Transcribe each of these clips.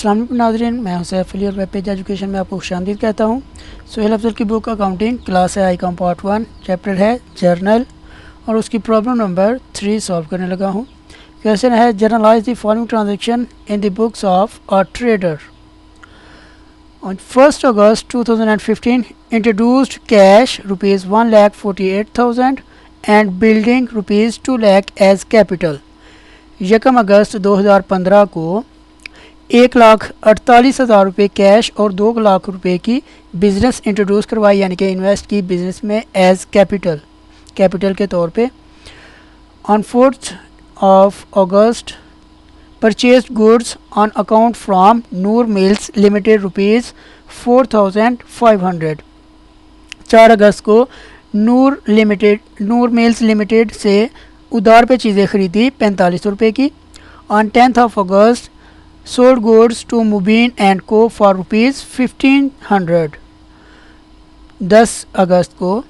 अस्सलाम वालेकुम नाज़रीन, मैं हूं सैफ अली और वेब पेज एजुकेशन में आपको खुशामदीद कहता हूं। सुहेल अफजल की बुक अकाउंटिंग क्लास है आईकॉम पार्ट 1, चैप्टर है जर्नल और उसकी प्रॉब्लम नंबर 3 सॉल्व करने लगा हूं। क्वेश्चन है generalized the following transaction in the books of a trader. On 1st August 2015 introduced cash rupees 1,48,000 and building rupees 2 lakh as capital। 1 अगस्त 2015 को 1,48,000 रुपये कैश और 2 लाख रुपए की बिज़नेस इंट्रोड्यूस करवाई, यानी कि इन्वेस्ट की बिज़नेस में एज कैपिटल के तौर पे। On 4th of August purchased goods on account from Noor Mills Limited rupees 4,500। 4 अगस्त को नूर मिल्स लिमिटेड से उधार पे चीज़ें खरीदी 4500 रुपये की। On 10th of August sold goods to Mubin and Co for rupees 1500। 10 अगस्त को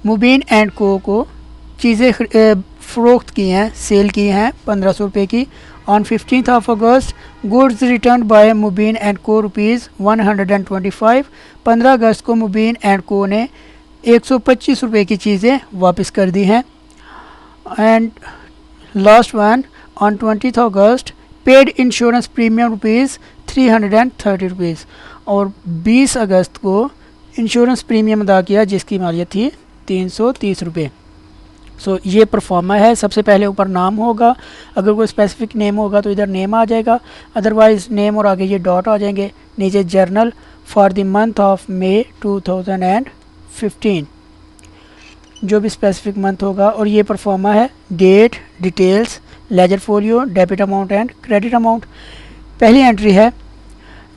मुबीन एंड को चीज़ें फ़रोख्त की हैं, सेल की हैं 1500 रुपये की। On 15th of August goods return by Mubeen and को रुपीज़ 125। 15 अगस्त को मुबीन एंड को ने 125 रुपये की चीज़ें वापस कर दी हैं। And last one on 20th August paid insurance premium rupees 330 rupees. और 20 अगस्त को इंश्योरेंस प्रीमियम अदा किया जिसकी मालियत थी 330 रुपये। सो ये परफॉर्मा है। सबसे पहले ऊपर नाम होगा, अगर कोई स्पेसिफिक नेम होगा तो इधर नेम आ जाएगा, अदरवाइज़ नेम और आगे ये डॉट आ जाएंगे। नीचे journal for the month of May 2015 जो भी स्पेसिफिक मंथ होगा। और ये परफॉर्मा है, date, details, ledger folio, debit amount and credit amount. पहली एंट्री है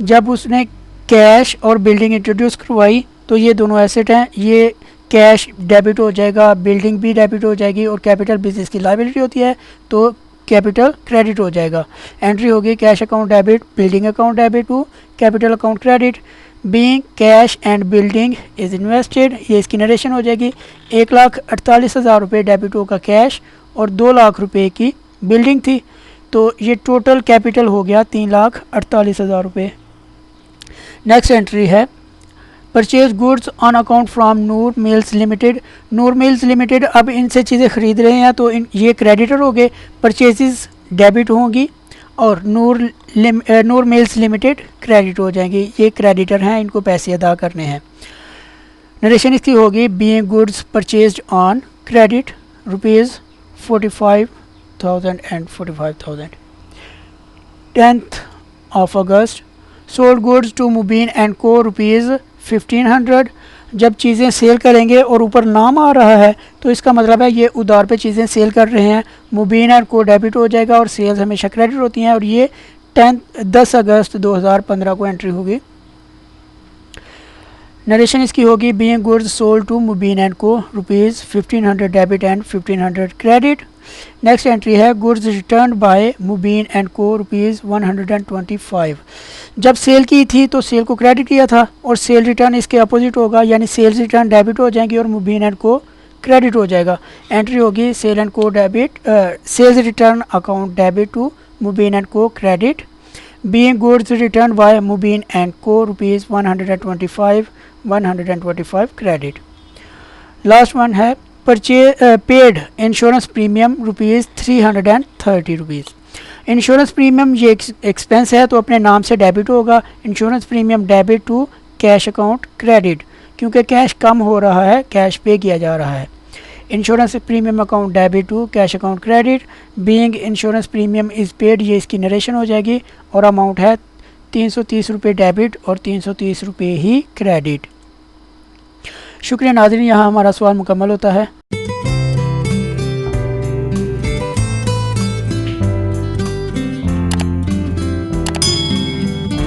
जब उसने कैश और बिल्डिंग इंट्रोड्यूस करवाई तो ये दोनों एसेट हैं, ये कैश डेबिट हो जाएगा, बिल्डिंग भी डेबिट हो जाएगी और कैपिटल बिजनेस की लायबिलिटी होती है तो कैपिटल क्रेडिट हो जाएगा। एंट्री होगी cash account debit, building account debit to capital account credit. Being cash and building is invested, ये इसकी नरेशन हो जाएगी। 1,48,000 रुपये डेबिट होगा कैश और 2 लाख रुपये की बिल्डिंग थी, तो ये टोटल कैपिटल हो गया 3,48,000 रुपये। नेक्स्ट एंट्री है purchase goods on account from Noor mills limited. Noor mills limited अब इनसे चीज़ें ख़रीद रहे हैं तो ये क्रेडिटर हो गए, परचेजेस डेबिट होंगी और नूर मिल्स लिमिटेड क्रेडिट हो जाएंगी। ये क्रेडिटर हैं, इनको पैसे अदा करने हैं। नरेशन इसकी होगी being goods purchased on credit rupees 45,000 and 45,000। 10th of August sold goods to Mubeen and को रुपीज़ 1500। जब चीज़ें सेल करेंगे और ऊपर नाम आ रहा है तो इसका मतलब है ये उधार पे चीज़ें सेल कर रहे हैं। मुबीन एंड को डेबिट हो जाएगा और सेल्स हमेशा क्रेडिट होती हैं। और ये 10 अगस्त 2015 को एंट्री होगी। नरेशन इसकी होगी being goods sold to Mubeen and को rupees 1500 debit and 1500 credit. Next entry है goods return by Mubeen and को रुपीज़ 125। जब सेल की थी तो सेल को क्रेडिट किया था और सेल रिटर्न इसके अपोजिट होगा, यानी सेल्स रिटर्न डेबिट हो जाएंगी और मुबीन एंड को क्रेडिट हो जाएगा। एंट्री होगी sale and Co debit, sales return account debit to Mubeen and Co credit. Being goods return by Mubeen and को रुपीज़ 125 क्रेडिट। लास्ट वन है paid insurance premium rupees 330 rupees. Insurance premium ये expense है तो अपने नाम से डेबिट होगा। Insurance premium debit to cash account credit, क्योंकि कैश कम हो रहा है, कैश पे किया जा रहा है। Insurance premium account debit to cash account credit. Being insurance premium is paid, ये इसकी नरेशन हो जाएगी और अमाउंट है 330 रुपये डेबिट और 330 रुपये ही क्रेडिट। शुक्रिया नाज़रीन, यहाँ हमारा सवाल मुकम्मल होता है।